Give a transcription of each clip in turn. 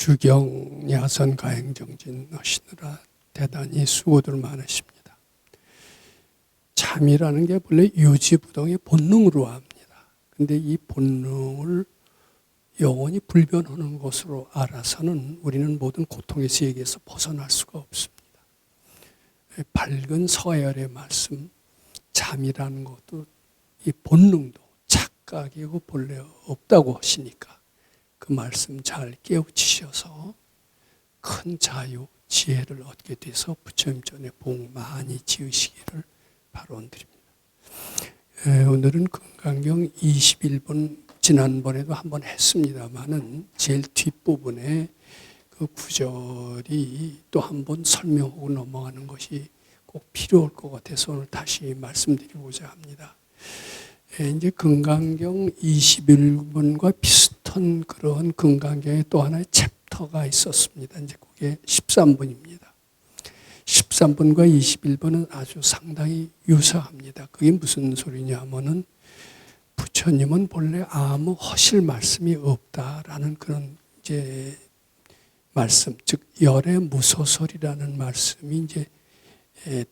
주경 야선 가행정진 하시느라 대단히 수고들 많으십니다. 참이라는 게 본래 유지부동의 본능으로 합니다. 근데 이 본능을 영원히 불변하는 것으로 알아서는 우리는 모든 고통의 세계에서 벗어날 수가 없습니다. 밝은 서열의 말씀, 참이라는 것도 이 본능도 착각이고 본래 없다고 하시니까 그 말씀 잘 깨우치셔서 큰 자유, 지혜를 얻게 돼서 부처님 전에 복 많이 지으시기를 바라드립니다. 오늘은 금강경 21번 지난번에도 한번 했습니다만은 제일 뒷부분에 그 구절이 또 한번 설명하고 넘어가는 것이 꼭 필요할 것 같아서 오늘 다시 말씀드리고자 합니다. 이제 금강경 21번과 비슷한 그런 금강경의 또 하나의 챕터가 있었습니다. 이제 그게 13번입니다. 13번과 21번은 아주 상당히 유사합니다. 그게 무슨 소리냐면은 부처님은 본래 아무 허실 말씀이 없다라는 그런 이제 말씀, 즉 열의 무소설이라는 말씀이 이제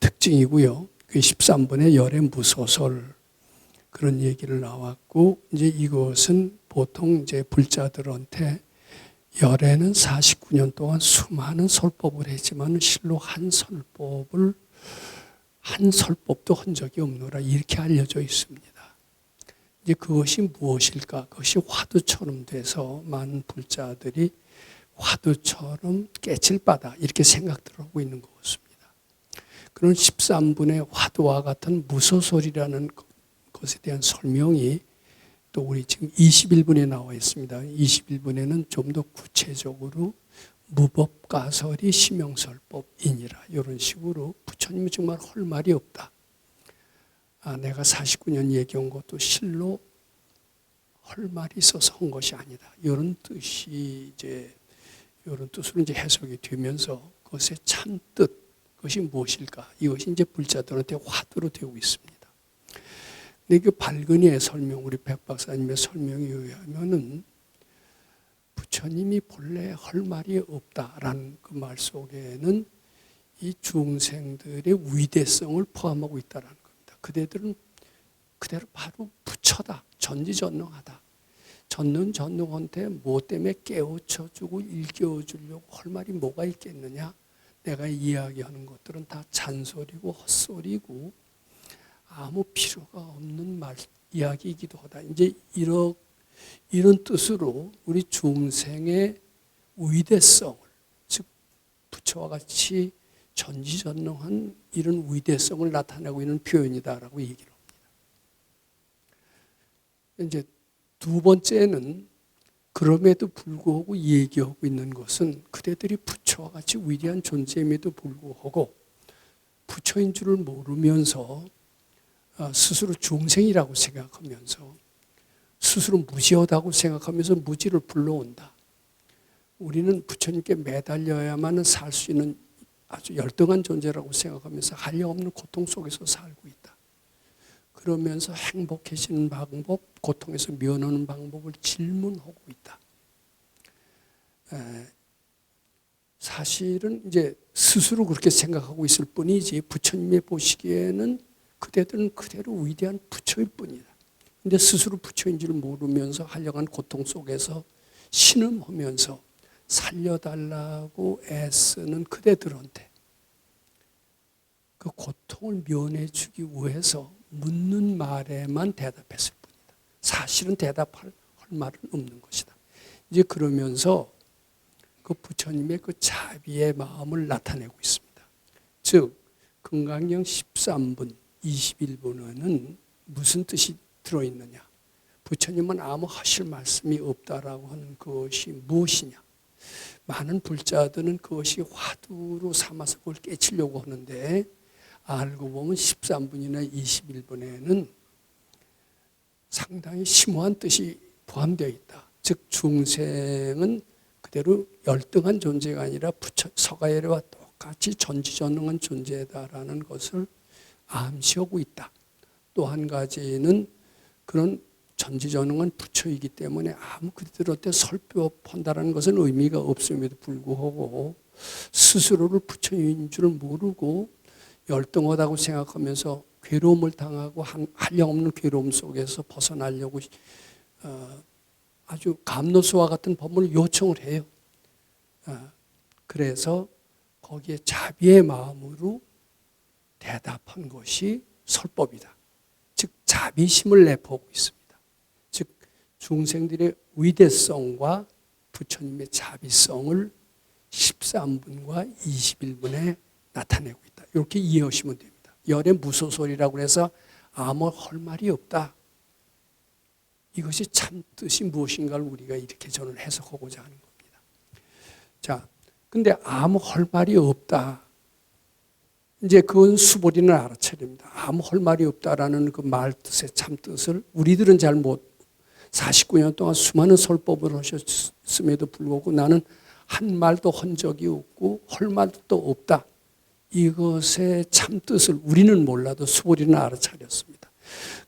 특징이고요. 그 13번에 열의 무소설 그런 얘기를 나왔고, 이제 이것은 보통 이제 불자들한테 열애는 49년 동안 수많은 설법을 했지만 실로 한 설법도 한 적이 없노라 이렇게 알려져 있습니다. 이제 그것이 무엇일까? 그것이 화두처럼 돼서 많은 불자들이 화두처럼 깨칠 바다 이렇게 생각들을 하고 있는 것 같습니다. 그런 13분의 화두와 같은 무소설이라는 것에 대한 설명이 또 우리 지금 21분에 나와 있습니다. 21분에는 좀 더 구체적으로 무법가설이 심영설법이니라 이런 식으로 부처님은 정말 할 말이 없다. 내가 49년 얘기한 것도 실로 할 말이 있어서 한 것이 아니다. 이런 뜻이 이런 뜻으로 이제 해석이 되면서 그것의 참 뜻, 그것이 무엇일까? 이것이 이제 불자들한테 화두로 되고 있습니다. 근데 그 발근이의 설명, 우리 백 박사님의 설명에 의하면은 부처님이 본래 할 말이 없다라는 그 말 속에는 이 중생들의 위대성을 포함하고 있다라는 겁니다. 그대들은 그대로 바로 부처다, 전지전능하다. 전능한테 뭐 때문에 깨우쳐주고 일깨워주려고 할 말이 뭐가 있겠느냐? 내가 이야기하는 것들은 다 잔소리고 헛소리고 아무 필요가 없는 이야기이기도 하다. 이제 이런 뜻으로 우리 중생의 위대성을, 즉 부처와 같이 전지전능한 이런 위대성을 나타내고 있는 표현이다라고 얘기를 합니다. 이제 두 번째는 그럼에도 불구하고 얘기하고 있는 것은 그대들이 부처와 같이 위대한 존재임에도 불구하고 부처인 줄을 모르면서 스스로 중생이라고 생각하면서 스스로 무지하다고 생각하면서 무지를 불러온다. 우리는 부처님께 매달려야만 살 수 있는 아주 열등한 존재라고 생각하면서 한량없는 고통 속에서 살고 있다. 그러면서 행복해지는 방법, 고통에서 면하는 방법을 질문하고 있다. 사실은 이제 스스로 그렇게 생각하고 있을 뿐이지 부처님이 보시기에는 그대들은 그대로 위대한 부처일 뿐이다. 근데 스스로 부처인 줄 모르면서 한량한 고통 속에서 신음하면서 살려달라고 애쓰는 그대들한테 그 고통을 면해주기 위해서 묻는 말에만 대답했을 뿐이다. 사실은 대답할 말은 없는 것이다. 이제 그러면서 그 부처님의 그 자비의 마음을 나타내고 있습니다. 즉 금강경 13분 21번에는 무슨 뜻이 들어있느냐? 부처님은 아무 하실 말씀이 없다라고 하는 것이 무엇이냐? 많은 불자들은 그것이 화두로 삼아서 그걸 깨치려고 하는데 알고 보면 13분이나 21분에는 상당히 심오한 뜻이 포함되어 있다. 즉 중생은 그대로 열등한 존재가 아니라 서가열애와 똑같이 전지전능한 존재다라는 것을 암시하고 있다. 또 한 가지는 그런 전지전능한 부처이기 때문에 아무 그들한테 설법한다는 것은 의미가 없음에도 불구하고 스스로를 부처인 줄 모르고 열등하다고 생각하면서 괴로움을 당하고 한량없는 괴로움 속에서 벗어나려고 아주 감노수와 같은 법문을 요청을 해요. 그래서 거기에 자비의 마음으로 대답한 것이 설법이다. 즉 자비심을 내포하고 있습니다. 즉 중생들의 위대성과 부처님의 자비성을 13분과 21분에 나타내고 있다. 이렇게 이해하시면 됩니다. 열의 무소설이라고 해서 아무 할 말이 없다. 이것이 참 뜻이 무엇인가를 우리가 이렇게 저는 해석하고자 하는 겁니다. 자, 근데 아무 할 말이 없다. 이제 그건 수보리는 알아차립니다. 아무 할 말이 없다라는 그 말 뜻의 참 뜻을 우리들은 잘 못, 49년 동안 수많은 설법을 하셨음에도 불구하고 나는 한 말도 한 적이 없고 할 말도 없다. 이것의 참 뜻을 우리는 몰라도 수보리는 알아차렸습니다.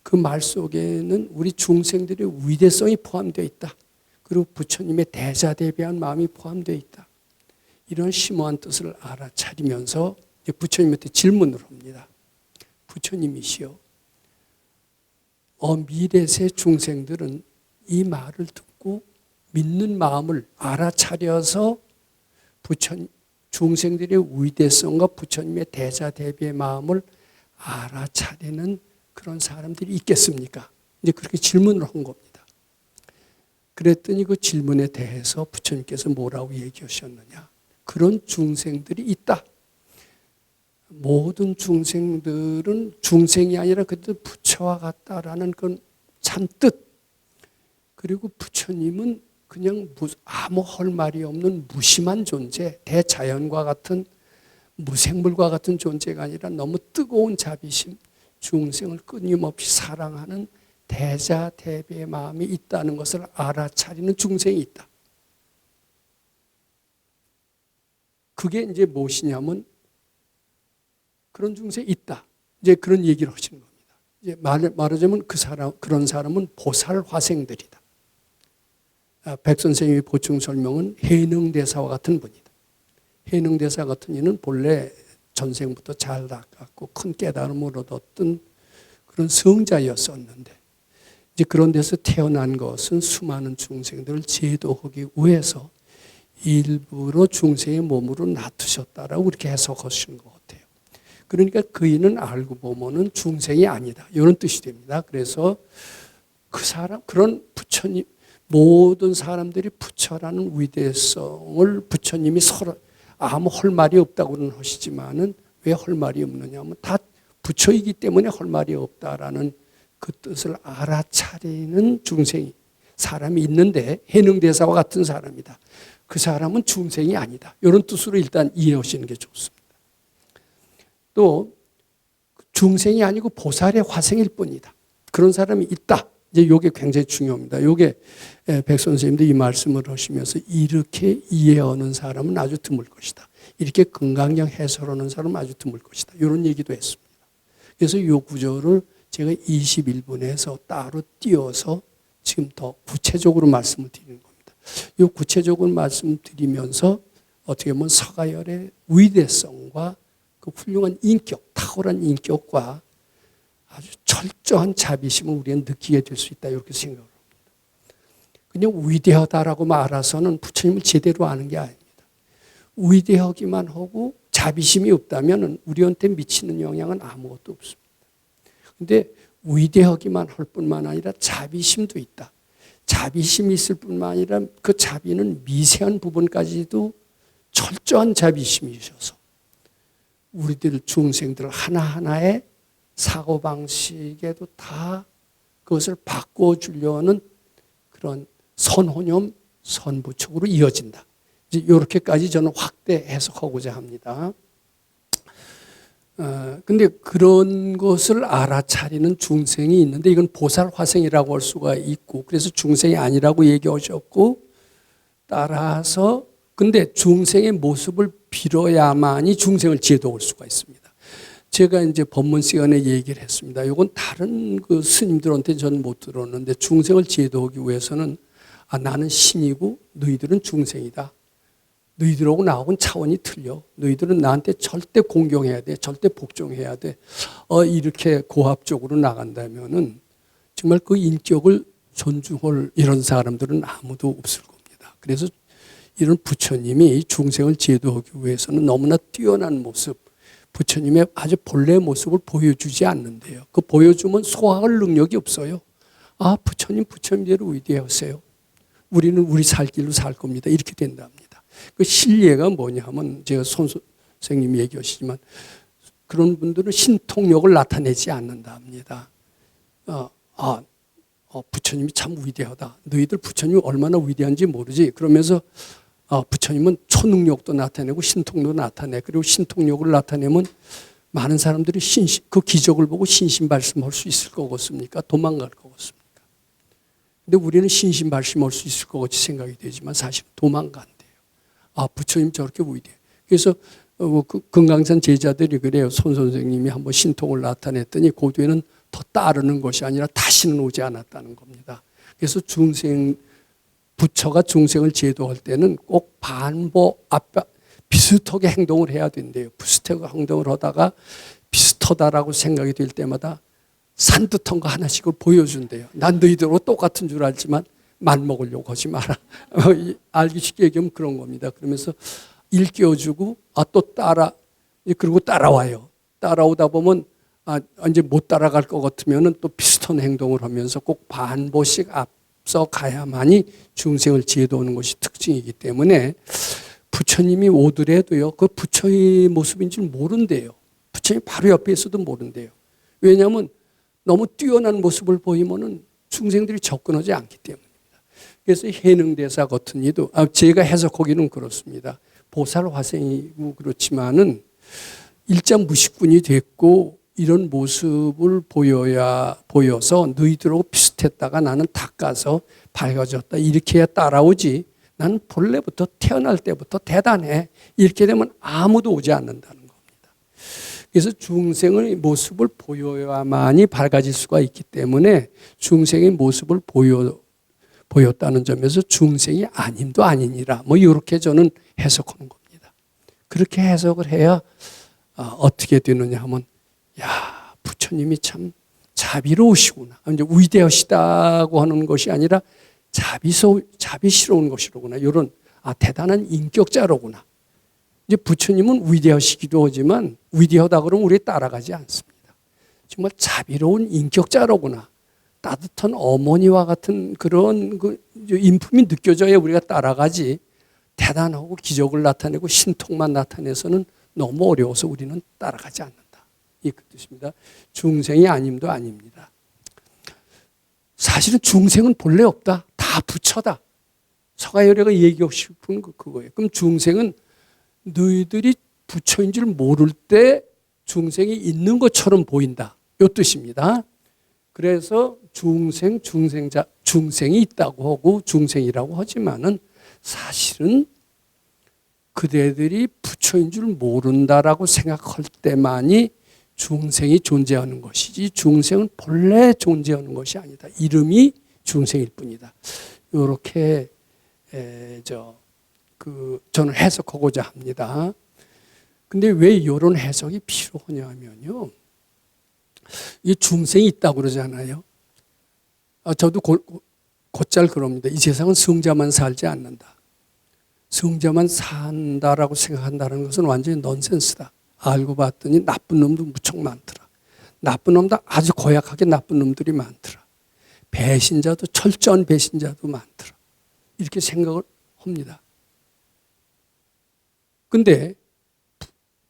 그 말 속에는 우리 중생들의 위대성이 포함되어 있다. 그리고 부처님의 대자대비한 마음이 포함되어 있다. 이런 심오한 뜻을 알아차리면서 부처님한테 질문을 합니다. 부처님이시여, 미래세 중생들은 이 말을 듣고 믿는 마음을 알아차려서 중생들의 위대성과 부처님의 대자대비의 마음을 알아차리는 그런 사람들이 있겠습니까? 이제 그렇게 질문을 한 겁니다. 그랬더니 그 질문에 대해서 부처님께서 뭐라고 얘기하셨느냐? 그런 중생들이 있다. 모든 중생들은 중생이 아니라 그들 부처와 같다라는 그런 참뜻. 그리고 부처님은 그냥 아무 할 말이 없는 무심한 존재, 대자연과 같은 무생물과 같은 존재가 아니라 너무 뜨거운 자비심, 중생을 끊임없이 사랑하는 대자대비의 마음이 있다는 것을 알아차리는 중생이 있다. 그게 이제 무엇이냐면 그런 중생이 있다. 이제 그런 얘기를 하시는 겁니다. 이제 말하자면 그런 사람은 보살 화생들이다. 백 선생님의 보충 설명은 해능대사와 같은 분이다. 해능대사 같은 이는 본래 전생부터 잘 닦았고 큰 깨달음을 얻었던 그런 성자였었는데 이제 그런 데서 태어난 것은 수많은 중생들을 제도하기 위해서 일부러 중생의 몸으로 놔두셨다라고 그렇게 해석하시는 것 같아요. 그러니까 그이는 알고 보면은 중생이 아니다. 이런 뜻이 됩니다. 그래서 그런 부처님, 모든 사람들이 부처라는 위대성을 부처님이 서로 아무 할 말이 없다고는 하시지만은 왜 할 말이 없느냐 하면 다 부처이기 때문에 할 말이 없다라는 그 뜻을 알아차리는 중생이 사람이 있는데 해능대사와 같은 사람이다. 그 사람은 중생이 아니다. 이런 뜻으로 일단 이해하시는 게 좋습니다. 또 중생이 아니고 보살의 화생일 뿐이다. 그런 사람이 있다. 이제 이게 굉장히 중요합니다. 이게 백 선생님도 이 말씀을 하시면서 이렇게 이해하는 사람은 아주 드물 것이다. 이렇게 건강경 해설하는 사람은 아주 드물 것이다. 이런 얘기도 했습니다. 그래서 이 구절을 제가 21분에서 따로 띄어서 지금 더 구체적으로 말씀을 드리는 겁니다. 이 구체적으로 말씀드리면서 어떻게 보면 서가열의 위대성과 그 훌륭한 인격, 탁월한 인격과 아주 철저한 자비심을 우리는 느끼게 될 수 있다. 이렇게 생각을 합니다. 그냥 위대하다라고 말해서는 부처님을 제대로 아는 게 아닙니다. 위대하기만 하고 자비심이 없다면 우리한테 미치는 영향은 아무것도 없습니다. 그런데 위대하기만 할 뿐만 아니라 자비심도 있다. 자비심이 있을 뿐만 아니라 그 자비는 미세한 부분까지도 철저한 자비심이셔서 우리들 중생들 하나하나의 사고방식에도 다 그것을 바꿔주려는 그런 선호념, 선부축으로 이어진다. 이제 이렇게까지 저는 확대 해석하고자 합니다. 근데 그런 것을 알아차리는 중생이 있는데 이건 보살화생이라고 할 수가 있고 그래서 중생이 아니라고 얘기하셨고 따라서 근데 중생의 모습을 빌어야만이 중생을 제도할 수가 있습니다. 제가 이제 법문 시간에 얘기를 했습니다. 이건 다른 그 스님들한테 저는 못 들었는데 중생을 제도하기 위해서는 나는 신이고 너희들은 중생이다. 너희들하고 나하고는 차원이 틀려. 너희들은 나한테 절대 공경해야 돼. 절대 복종해야 돼. 이렇게 고합적으로 나간다면은 정말 그 인격을 존중할 이런 사람들은 아무도 없을 겁니다. 그래서 이런 부처님이 중생을 제도하기 위해서는 너무나 뛰어난 모습, 부처님의 아주 본래의 모습을 보여주지 않는데요. 그 보여주면 소화할 능력이 없어요. 부처님 부처님대로 위대하세요. 우리는 우리 살 길로 살 겁니다. 이렇게 된답니다. 그 신뢰가 뭐냐 하면 제가 손 선생님이 얘기하시지만 그런 분들은 신통력을 나타내지 않는다 합니다. 부처님이 참 위대하다. 너희들 부처님이 얼마나 위대한지 모르지. 그러면서 부처님은 초능력도 나타내고 신통력도 나타내. 그리고 신통력을 나타내면 많은 사람들이 그 기적을 보고 신신발심할 수 있을 것 같습니까? 도망갈 것 같습니까? 근데 우리는 신신발심할 수 있을 것 같이 생각이 되지만 사실 도망간대요. 부처님 저렇게 위대해. 그래서 그 금강산 제자들이 그래요. 손 선생님이 한번 신통을 나타냈더니 그 뒤에는 더 따르는 것이 아니라 다시는 오지 않았다는 겁니다. 그래서 부처가 중생을 제도할 때는 꼭 비슷하게 행동을 해야 된대요. 비슷하게 행동을 하다가 비슷하다라고 생각이 될 때마다 산뜻한 거 하나씩을 보여준대요. 난 너희들하고 똑같은 줄 알지만 맘먹으려고 하지 마라. 알기 쉽게 얘기하면 그런 겁니다. 그러면서 일깨워주고 또 그리고 따라와요. 따라오다 보면 이제 못 따라갈 것 같으면 또 비슷한 행동을 하면서 꼭 반보씩 앞서 가야만이 중생을 제도하는 것이 특징이기 때문에 부처님이 오더라도요, 그 부처의 모습인 줄 모른대요. 부처님 바로 옆에 있어도 모른대요. 왜냐하면 너무 뛰어난 모습을 보이면은 중생들이 접근하지 않기 때문입니다. 그래서 해능대사 같은 이도 제가 해석하기는 그렇습니다. 보살 화생이고 그렇지만은 일자 무식군이 됐고 이런 모습을 보여서 너희들하고 비슷했다가 나는 닦아서 밝아졌다 이렇게 해야 따라오지. 나는 본래부터 태어날 때부터 대단해. 이렇게 되면 아무도 오지 않는다는 겁니다. 그래서 중생의 모습을 보여야만이 밝아질 수가 있기 때문에 중생의 모습을 보였다는 점에서 중생이 아님도 아니니라. 이렇게 저는 해석하는 겁니다. 그렇게 해석을 해야 어떻게 되느냐 하면 부처님이 참 자비로우시구나. 이제 위대하시다고 하는 것이 아니라 자비스러운 것이로구나. 이런 대단한 인격자로구나. 이제 부처님은 위대하시기도 하지만 위대하다 그러면 우리 따라가지 않습니다. 정말 자비로운 인격자로구나. 따뜻한 어머니와 같은 그런 인품이 느껴져야 우리가 따라가지. 대단하고 기적을 나타내고 신통만 나타내서는 너무 어려워서 우리는 따라가지 않는다. 이 뜻입니다. 중생이 아님도 아닙니다. 사실은 중생은 본래 없다. 다 부처다. 서가열애가 얘기하고 싶은 그거예요. 그럼 중생은 너희들이 부처인 줄 모를 때 중생이 있는 것처럼 보인다. 이 뜻입니다. 그래서 중생이 있다고 하고 중생이라고 하지만은 사실은 그대들이 부처인 줄 모른다라고 생각할 때만이 중생이 존재하는 것이지 중생은 본래 존재하는 것이 아니다. 이름이 중생일 뿐이다. 이렇게 저는 해석하고자 합니다. 근데 왜 이런 해석이 필요하냐면요. 이 중생이 있다고 그러잖아요. 저도 곧잘 그럽니다. 이 세상은 성자만 살지 않는다. 성자만 산다라고 생각한다는 것은 완전히 넌센스다. 알고 봤더니 나쁜 놈도 무척 많더라. 나쁜 놈도 아주 고약하게 나쁜 놈들이 많더라. 배신자도 철저한 배신자도 많더라. 이렇게 생각을 합니다. 근데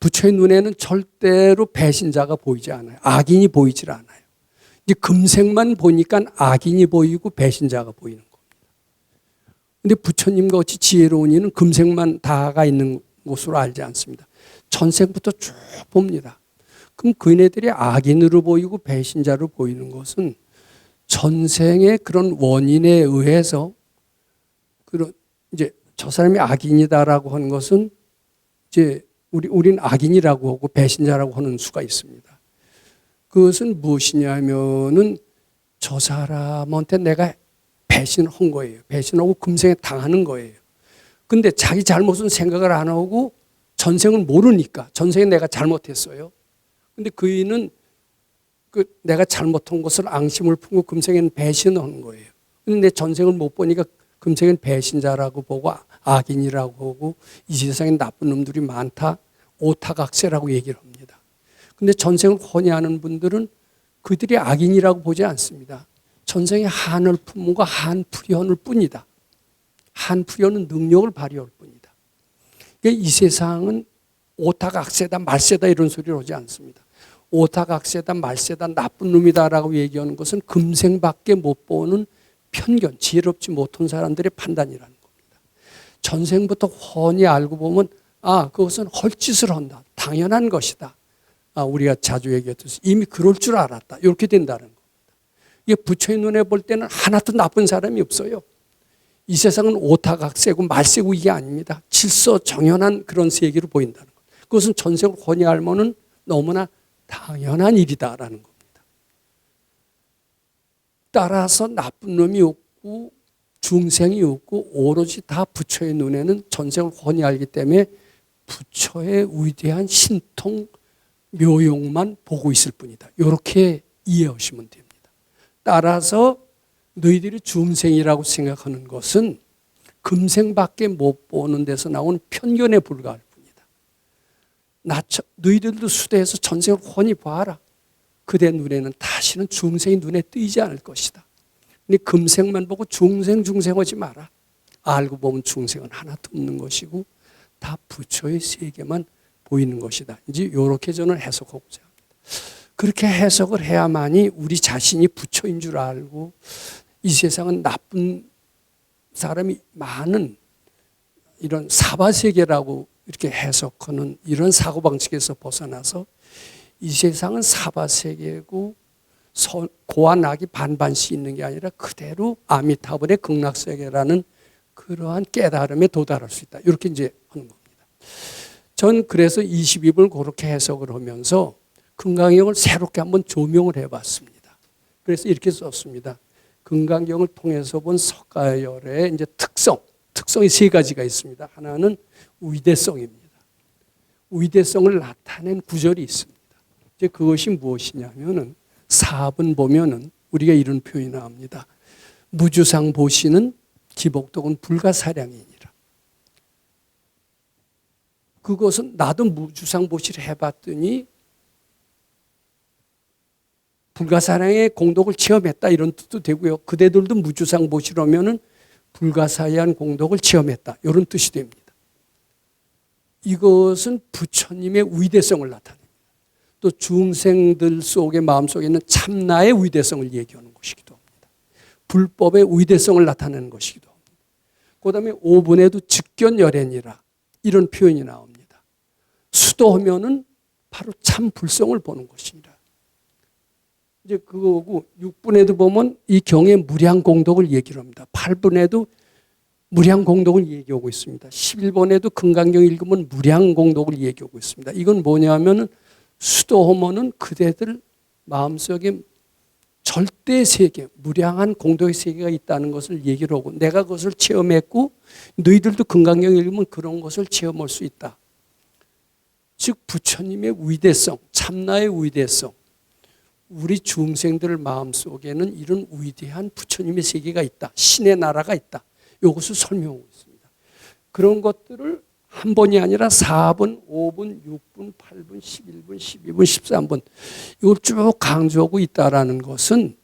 부처의 눈에는 절대로 배신자가 보이지 않아요. 악인이 보이질 않아요. 이제 금생만 보니까 악인이 보이고 배신자가 보이는 겁니다. 근데 부처님과 같이 지혜로운 이는 금생만 다가 있는 것으로 알지 않습니다. 전생부터 쭉 봅니다. 그럼 그네들이 악인으로 보이고 배신자로 보이는 것은 전생의 그런 원인에 의해서 이제 저 사람이 악인이다라고 하는 것은 이제 우린 악인이라고 하고 배신자라고 하는 수가 있습니다. 그것은 무엇이냐면은 저 사람한테 내가 배신한 거예요. 배신하고 금생에 당하는 거예요. 근데 자기 잘못은 생각을 안 하고 전생을 모르니까 전생에 내가 잘못했어요. 근데 그이는 내가 잘못한 것을 앙심을 품고 금생에는 배신하는 거예요. 근데 내 전생을 못 보니까 금생에는 배신자라고 보고 악인이라고 하고 이 세상에 나쁜 놈들이 많다. 오타각세라고 얘기를 합니다. 근데 전생을 혼이하는 분들은 그들이 악인이라고 보지 않습니다. 전생에 한을 품과 한풀이할 뿐이다. 한풀이하는 능력을 발휘할 뿐이다. 그러니까 이 세상은 오타각세다 말세다 이런 소리를 하지 않습니다. 오타각세다 말세다 나쁜 놈이다라고 얘기하는 것은 금생밖에 못 보는 편견, 지혜롭지 못한 사람들의 판단이라는 겁니다. 전생부터 훤히 알고 보면 그것은 헐짓을 한다. 당연한 것이다. 우리가 자주 얘기했듯이 이미 그럴 줄 알았다. 이렇게 된다는 겁니다. 이게 부처의 눈에 볼 때는 하나도 나쁜 사람이 없어요. 이 세상은 오타각세고 말세고 이게 아닙니다. 질서정연한 그런 세계로 보인다는 것. 그것은 전생을 훤히 알면은 너무나 당연한 일이다라는 겁니다. 따라서 나쁜 놈이 없고 중생이 없고 오로지 다 부처의 눈에는 전생을 훤히 알기 때문에 부처의 위대한 신통 묘용만 보고 있을 뿐이다. 이렇게 이해하시면 됩니다. 따라서 너희들이 중생이라고 생각하는 것은 금생밖에 못 보는 데서 나온 편견에 불과할 뿐이다. 너희들도 수대해서 전생을 훤히 봐라. 그대 눈에는 다시는 중생이 눈에 띄지 않을 것이다. 근데 금생만 보고 중생하지 마라. 알고 보면 중생은 하나도 없는 것이고 다 부처의 세계만 보이는 것이다. 이제 이렇게 저는 해석하고자 합니다. 그렇게 해석을 해야만이 우리 자신이 부처인 줄 알고 이 세상은 나쁜 사람이 많은 이런 사바세계라고 이렇게 해석하는 이런 사고방식에서 벗어나서 이 세상은 사바세계고 고와 낙이 반반씩 있는 게 아니라 그대로 아미타불의 극락세계라는 그러한 깨달음에 도달할 수 있다. 이렇게 이제 하는 겁니다. 전 그래서 22분을 그렇게 해석을 하면서 금강경을 새롭게 한번 조명을 해봤습니다. 그래서 이렇게 썼습니다. 금강경을 통해서 본 석가열의 이제 특성이 세 가지가 있습니다. 하나는 위대성입니다. 위대성을 나타낸 구절이 있습니다. 이제 그것이 무엇이냐면은 4번 보면은 우리가 이런 표현이 나옵니다. 무주상 보시는 기복독은 불가사량이니라. 그것은 나도 무주상 보시를 해봤더니 불가사량의 공덕을 체험했다 이런 뜻도 되고요. 그대들도 무주상 보시려면은 불가사의한 공덕을 체험했다 이런 뜻이 됩니다. 이것은 부처님의 위대성을 나타냅니다. 또 중생들 속의 마음속에 있는 참나의 위대성을 얘기하는 것이기도 합니다. 불법의 위대성을 나타내는 것이기도 합니다. 그 다음에 5분에도 직견열애니라 이런 표현이 나옵니다. 수도하면은 바로 참 불성을 보는 것이니라. 이제 그거고 6분에도 보면 이 경의 무량공덕을 얘기를 합니다. 8분에도 무량공덕을 얘기하고 있습니다. 11번에도 금강경 읽으면 무량공덕을 얘기하고 있습니다. 이건 뭐냐면은 수도하면은 그대들 마음속에 절대 세계, 무량한 공덕의 세계가 있다는 것을 얘기를 하고 내가 그것을 체험했고 너희들도 금강경 읽으면 그런 것을 체험할 수 있다. 즉 부처님의 위대성, 참나의 위대성, 우리 중생들 마음속에는 이런 위대한 부처님의 세계가 있다. 신의 나라가 있다. 이것을 설명하고 있습니다. 그런 것들을 한 번이 아니라 4번, 5번, 6번, 8번, 11번, 12번, 13번 이걸 쭉 강조하고 있다라는 것은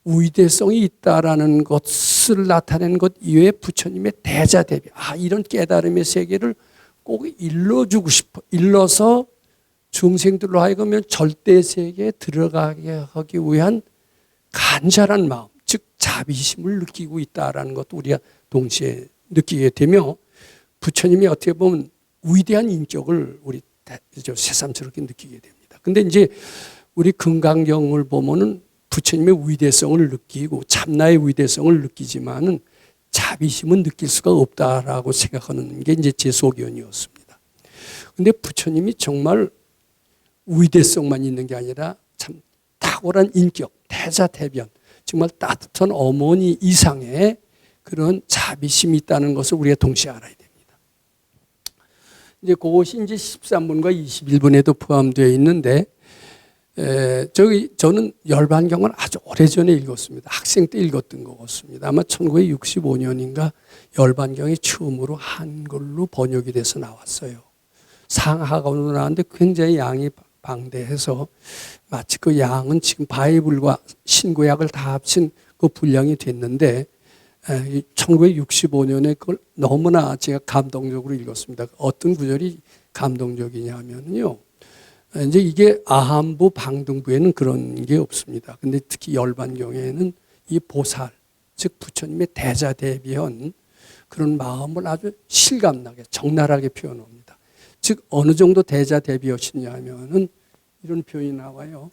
위대성이 있다라는 것을 나타내는 것 이외에 부처님의 대자대비 이런 깨달음의 세계를 꼭 일러주고 싶어. 일러서 중생들로 하여금 절대 세계에 들어가게 하기 위한 간절한 마음, 즉 자비심을 느끼고 있다라는 것도 우리가 동시에 느끼게 되며 부처님이 어떻게 보면 위대한 인격을 우리 새삼스럽게 느끼게 됩니다. 근데 이제 우리 금강경을 보면은 부처님의 위대성을 느끼고 참나의 위대성을 느끼지만은 자비심은 느낄 수가 없다라고 생각하는 게 이제 제 소견이었습니다. 근데 부처님이 정말 위대성만 있는 게 아니라 참 탁월한 인격, 대자대변, 정말 따뜻한 어머니 이상의 그런 자비심이 있다는 것을 우리가 동시에 알아야 됩니다. 이제 그것이 이제 13분과 21분에도 포함되어 있는데, 저는 열반경을 아주 오래전에 읽었습니다. 학생 때 읽었던 것 같습니다. 아마 1965년인가 열반경이 처음으로 한글로 번역이 돼서 나왔어요. 상하가로 나왔는데 굉장히 양이 방대해서 마치 그 양은 지금 바이블과 신구약을 다 합친 그 분량이 됐는데, 1965년에 그걸 너무나 제가 감동적으로 읽었습니다. 어떤 구절이 감동적이냐면요, 이제 이게 아함부 방등부에는 그런 게 없습니다. 근데 특히 열반경에는 이 보살, 즉 부처님의 대자대비한 그런 마음을 아주 실감나게 적나라하게 표현합니다. 즉 어느 정도 대자대비하시냐면은 이런 표현이 나와요.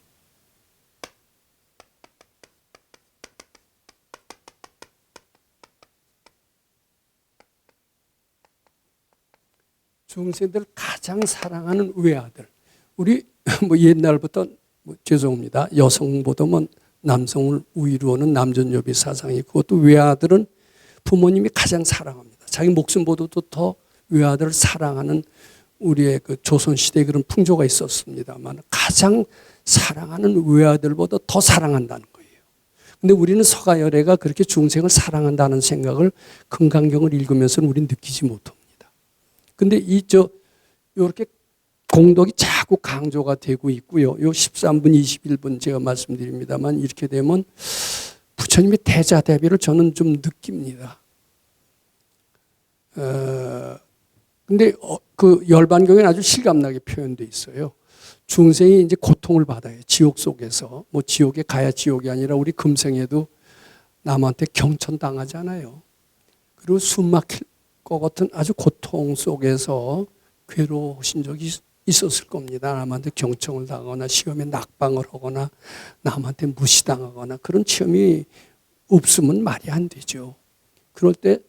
중생들 가장 사랑하는 외아들. 우리 옛날부터 죄송합니다. 여성보다는 남성을 우위로 하는 남존여비 사상이 있고, 또 외아들은 부모님이 가장 사랑합니다. 자기 목숨보다도 더 외아들을 사랑하는 우리의 그 조선시대에 그런 풍조가 있었습니다만, 가장 사랑하는 외아들보다 더 사랑한다는 거예요. 근데 우리는 서가열애가 그렇게 중생을 사랑한다는 생각을 금강경을 읽으면서는 우리는 느끼지 못합니다. 근데 이렇게 공덕이 자꾸 강조가 되고 있고요. 요 13분, 21분 제가 말씀드립니다만, 이렇게 되면 부처님의 대자대비를 저는 좀 느낍니다. 근데 그 열반경에는 아주 실감나게 표현되어 있어요. 중생이 이제 고통을 받아요. 지옥 속에서. 지옥에 가야 지옥이 아니라 우리 금생에도 남한테 경천당하잖아요. 그리고 숨 막힐 것 같은 아주 고통 속에서 괴로우신 적이 있었을 겁니다. 남한테 경청을 당하거나 시험에 낙방을 하거나 남한테 무시당하거나 그런 체험이 없으면 말이 안 되죠. 그럴 때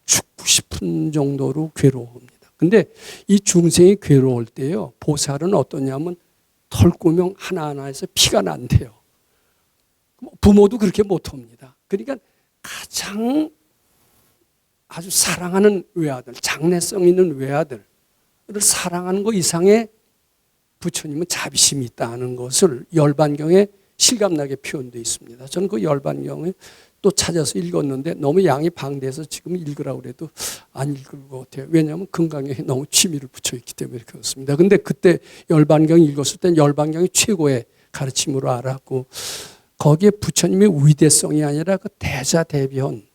죽고 싶은 정도로 괴로워합니다. 근데 이 중생이 괴로울 때요, 보살은 어떠냐면 털구멍 하나하나에서 피가 난대요. 부모도 그렇게 못합니다. 그러니까 가장 아주 사랑하는 외아들, 장래성 있는 외아들을 사랑하는 것 이상의 부처님은 자비심이 있다는 것을 열반경에 실감나게 표현되어 있습니다. 저는 그 열반경을 또 찾아서 읽었는데 너무 양이 방대해서 지금 읽으라고 해도 안 읽을 것 같아요. 왜냐하면 금강경에 너무 취미를 붙여있기 때문에 그렇습니다. 근데 그때 열반경 읽었을 땐 열반경이 최고의 가르침으로 알았고, 거기에 부처님의 위대성이 아니라 그 대자대변,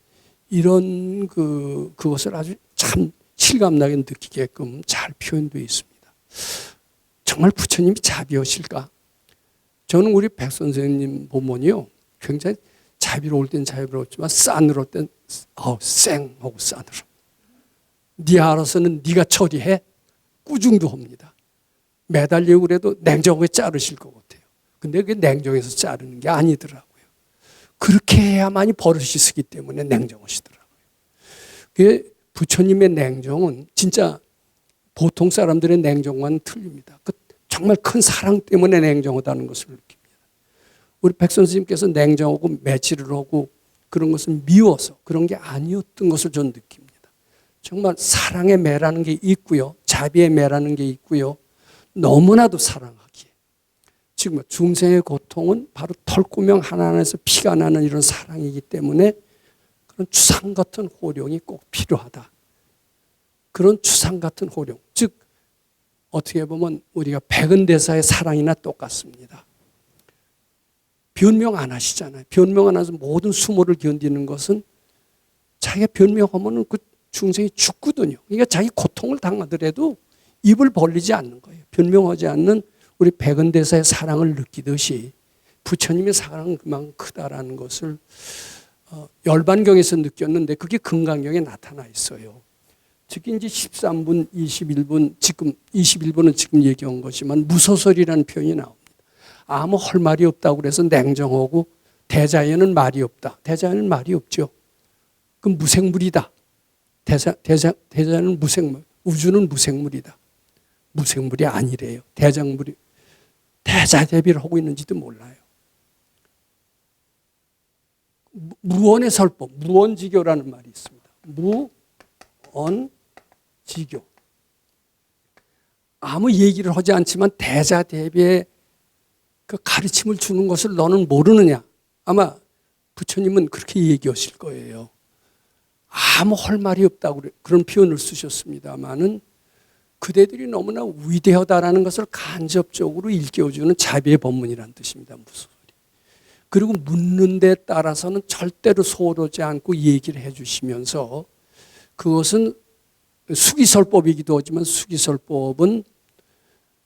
이런 그것을 아주 참 실감나게 느끼게끔 잘 표현되어 있습니다. 정말 부처님이 자비하실까? 저는 우리 백 선생님 보면요, 굉장히 자비로울 땐 자비로웠지만 싸늘할 땐 쌩하고 싸늘어. 네 알아서는 네가 처리해? 꾸중도 합니다. 매달리고 그래도 냉정하게 자르실 것 같아요. 근데 그게 냉정해서 자르는 게 아니더라고요. 그렇게 해야만이 버릇이 쓰기 때문에 냉정하시더라고요. 그게 부처님의 냉정은 진짜 보통 사람들의 냉정과는 틀립니다. 정말 큰 사랑 때문에 냉정하다는 것을 느낍니다. 우리 백 선생님께서 냉정하고 매질을 하고 그런 것은 미워서 그런 게 아니었던 것을 저는 느낍니다. 정말 사랑의 매라는 게 있고요. 자비의 매라는 게 있고요. 너무나도 사랑하기에. 지금 중생의 고통은 바로 털구멍 하나하나에서 피가 나는 이런 사랑이기 때문에 그런 추상 같은 호령이 꼭 필요하다. 그런 추상 같은 호령. 즉 어떻게 보면 우리가 백은대사의 사랑이나 똑같습니다. 변명 안 하시잖아요. 변명 안 해서 모든 수모를 견디는 것은 자기가 변명하면 그 중생이 죽거든요. 그러니까 자기 고통을 당하더라도 입을 벌리지 않는 거예요. 변명하지 않는 우리 백은대사의 사랑을 느끼듯이 부처님의 사랑은 그만큼 크다라는 것을 열반경에서 느꼈는데 그게 금강경에 나타나 있어요. 특히 이제 13분, 21분, 지금 21분은 지금 얘기한 것이지만 무소설이라는 표현이 나옵니다. 아무 할 말이 없다고 그래서 냉정하고 대자연은 말이 없다. 대자연은 말이 없죠. 그럼 무생물이다. 대자연은 무생물, 우주는 무생물이다. 무생물이 아니래요. 대장물이 대자대비를 하고 있는지도 몰라요. 무언의 설법, 무언지교라는 말이 있습니다. 무언지교. 아무 얘기를 하지 않지만 대자대비의 그 가르침을 주는 것을 너는 모르느냐. 아마 부처님은 그렇게 얘기하실 거예요. 아무 할 말이 없다고 그런 표현을 쓰셨습니다마는 그대들이 너무나 위대하다라는 것을 간접적으로 일깨워주는 자비의 법문이라는 뜻입니다. 무소리. 그리고 묻는 데 따라서는 절대로 소홀하지 않고 얘기를 해주시면서 그것은 수기설법이기도 하지만 수기설법은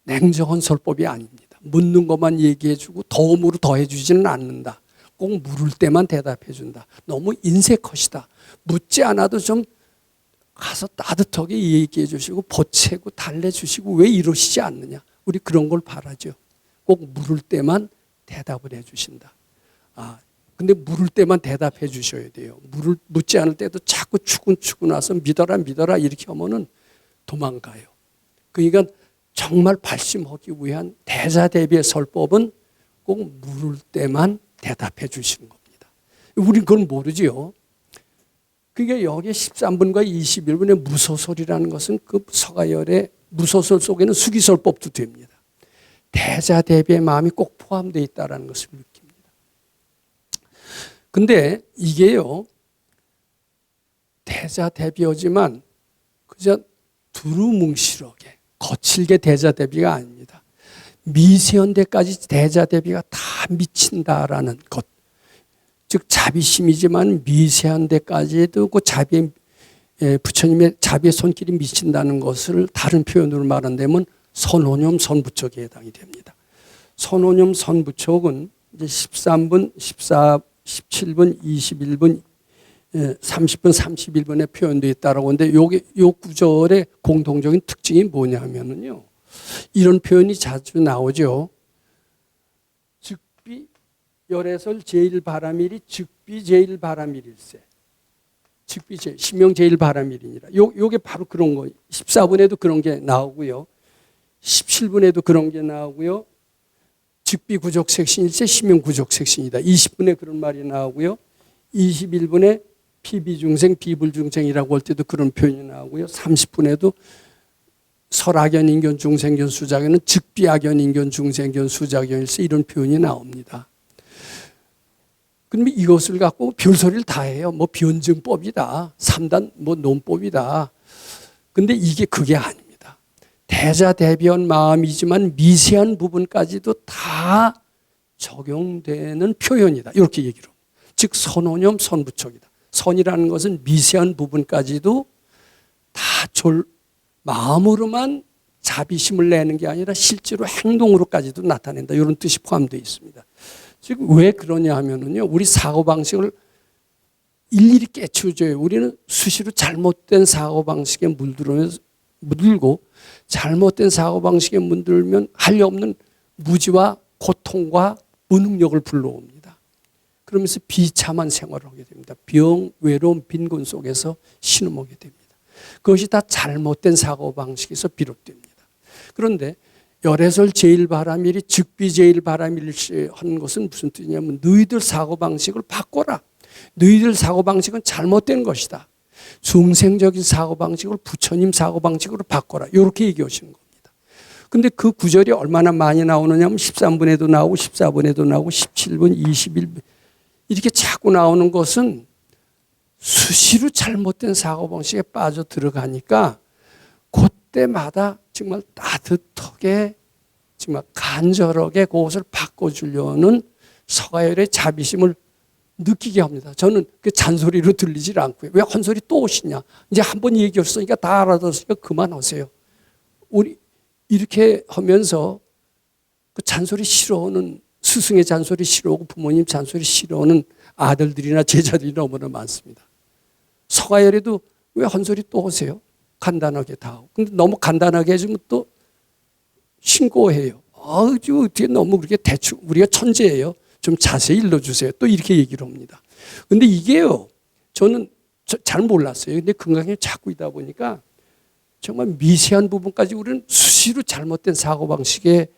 냉정한 설법이 아닙니다. 묻는 것만 얘기해주고 덤으로 더해주지는 않는다. 꼭 물을 때만 대답해준다. 너무 인색컷이다. 묻지 않아도 좀 가서 따뜻하게 얘기해 주시고 보채고 달래주시고 왜 이러시지 않느냐. 우리 그런 걸 바라죠. 꼭 물을 때만 대답을 해주신다. 근데 물을 때만 대답해 주셔야 돼요. 물을 묻지 않을 때도 자꾸 추근추근 와서 믿어라 믿어라 이렇게 하면은 도망가요. 그러니까 정말 발심하기 위한 대자대비의 설법은 꼭 물을 때만 대답해 주시는 겁니다. 우리는 그걸 모르지요. 그게 여기 13분과 21분의 무소설이라는 것은 그 서가열의 무소설 속에는 수기설법도 됩니다. 대자대비의 마음이 꼭 포함되어 있다는 것을 느낍니다. 근데 이게요, 대자대비하지만 그저 두루뭉실하게 거칠게 대자대비가 아닙니다. 미세한데까지 대자대비가 다 미친다라는 것. 즉 자비심이지만 미세한 데까지도 그 부처님의 자비의 손길이 미친다는 것을 다른 표현으로 말한다면 선호념 선부척에 해당이 됩니다. 선호념 선부척은 이제 13분, 14, 17분, 21분, 30분, 31분에 표현되어 있다라고 하는데 요 구절의 공통적인 특징이 뭐냐면요. 이런 표현이 자주 나오죠. 열애설 제1바라밀이 즉비 제1바라밀일세. 즉비 신명 제1바라밀이니라. 요게 바로 그런 거예요. 14분에도 그런 게 나오고요. 17분에도 그런 게 나오고요. 즉비 구족색신일세 신명 구족색신이다. 20분에 그런 말이 나오고요. 21분에 피비중생 비불중생이라고 할 때도 그런 표현이 나오고요. 30분에도 설악연 인견 중생견 수작견은 즉비악연 인견 중생견 수작견일세 이런 표현이 나옵니다. 그러면 이것을 갖고 별소리를 다 해요. 뭐 변증법이다. 3단 뭐 논법이다. 근데 이게 그게 아닙니다. 대자대비한 마음이지만 미세한 부분까지도 다 적용되는 표현이다. 이렇게 얘기를 합니다. 즉 선호념 선부척이다. 선이라는 것은 미세한 부분까지도 다 마음으로만 자비심을 내는 게 아니라 실제로 행동으로까지도 나타낸다. 이런 뜻이 포함되어 있습니다. 즉 왜 그러냐 하면은요, 우리 사고방식을 일일이 깨쳐줘요. 우리는 수시로 잘못된 사고방식에 물들고 잘못된 사고방식에 물들면 할려 없는 무지와 고통과 무능력을 불러옵니다. 그러면서 비참한 생활을 하게 됩니다. 병, 외로움, 빈곤 속에서 신음하게 됩니다. 그것이 다 잘못된 사고방식에서 비롯됩니다. 그런데 열애설 제1바라밀이 즉비 제1바라밀시 하는 것은 무슨 뜻이냐면 너희들 사고방식을 바꿔라. 너희들 사고방식은 잘못된 것이다. 중생적인 사고방식을 부처님 사고방식으로 바꿔라. 이렇게 얘기하시는 겁니다. 그런데 그 구절이 얼마나 많이 나오느냐면 13분에도 나오고 14분에도 나오고 17분, 21분 이렇게 자꾸 나오는 것은 수시로 잘못된 사고방식에 빠져 들어가니까 그때마다 정말 따뜻하게 정말 간절하게 그것을 바꿔주려는 서가열의 자비심을 느끼게 합니다. 저는 그 잔소리로 들리질 않고요. 왜 헛소리 또 오시냐. 이제 한번 얘기했으니까 다 알아들었으니까 그만하세요. 우리 이렇게 하면서 그 잔소리 싫어하는 스승의 잔소리 싫어하고 부모님 잔소리 싫어하는 아들들이나 제자들이 너무나 많습니다. 서가열에도 왜 헛소리 또 오세요? 간단하게 다 하고. 근데 너무 간단하게 해주면 또 신고해요. 어떻게 너무 그렇게 대충, 우리가 천재예요. 좀 자세히 일러주세요. 또 이렇게 얘기를 합니다. 근데 이게요, 저는 잘 몰랐어요. 근데 건강에 자꾸 있다 보니까 정말 미세한 부분까지 우리는 수시로 잘못된 사고방식에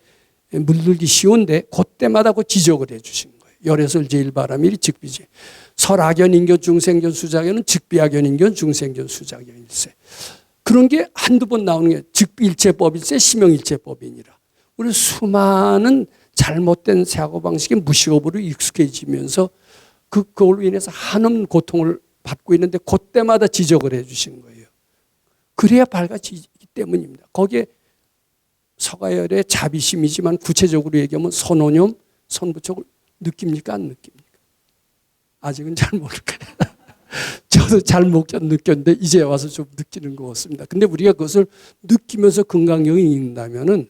물들기 쉬운데 그때마다 그 지적을 해 주시는 거예요. 열애설 제1바라밀이 즉비제. 설악연인견 중생견 수작연은 즉비악연인견 중생견 수작연일세. 그런 게 한두 번 나오는 게 즉비일체법일세 심형일체법이니라. 우리 수많은 잘못된 사고방식의 무식업으로 익숙해지면서 그걸로 인해서 한없는 고통을 받고 있는데 그때마다 지적을 해 주시는 거예요. 그래야 밝아지기 때문입니다. 거기에 서가열의 자비심이지만 구체적으로 얘기하면 선오념, 선부촉을 느낍니까? 안 느낍니까? 아직은 잘 모르겠어요. 저도 잘 못 느꼈는데 이제 와서 좀 느끼는 것 같습니다. 근데 우리가 그것을 느끼면서 금강경을 읽는다면은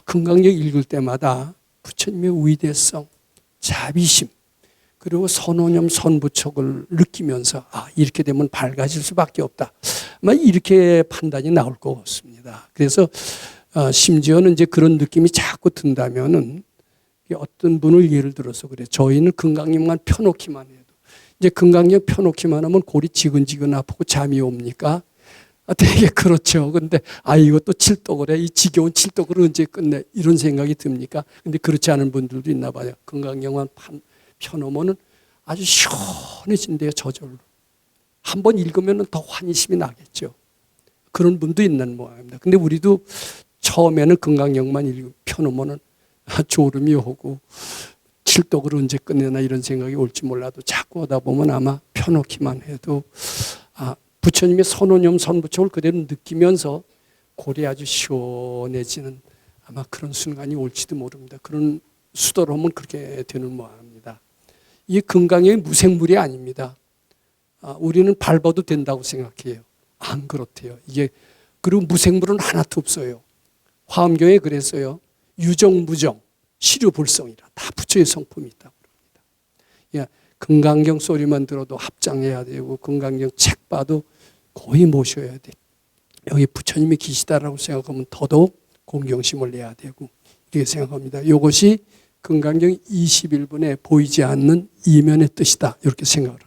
금강경 읽을 때마다 부처님의 위대성, 자비심, 그리고 선오념, 선부촉을 느끼면서 이렇게 되면 밝아질 수밖에 없다. 이렇게 판단이 나올 것 같습니다. 그래서 심지어는 이제 그런 느낌이 자꾸 든다면은 어떤 분을 예를 들어서 그래. 저희는 금강경만 펴놓기만 해도 이제 금강경 펴놓기만 하면 골이 지근지근 아프고 잠이 옵니까? 되게 그렇죠. 근데 이것도 칠독을 해. 이 지겨운 칠독을 언제 끝내? 이런 생각이 듭니까? 근데 그렇지 않은 분들도 있나 봐요. 금강경만 펴놓으면 아주 시원해진대요. 저절로. 한번 읽으면 더 환희심이 나겠죠. 그런 분도 있는 모양입니다. 근데 우리도 처음에는 금강경만 펴놓으면 졸음이 오고 칠독을 언제 끝내나 이런 생각이 올지 몰라도 자꾸 하다 보면 아마 펴놓기만 해도 부처님의 선오념 선부촉을 그대로 느끼면서 골이 아주 시원해지는 아마 그런 순간이 올지도 모릅니다. 그런 수도로 하면 그렇게 되는 모양입니다. 이게 금강경의 무생물이 아닙니다. 우리는 밟아도 된다고 생각해요. 안 그렇대요. 그리고 무생물은 하나도 없어요. 화엄경에 그랬어요. 유정무정, 시류불성이라 다 부처의 성품이 있다고 그럽니다. 금강경 소리만 들어도 합장해야 되고 금강경 책 봐도 거의 모셔야 돼. 여기 부처님이 계시다라고 생각하면 더더욱 공경심을 내야 되고 이렇게 생각합니다. 이것이 금강경 21분에 보이지 않는 이면의 뜻이다. 이렇게 생각을 합니다.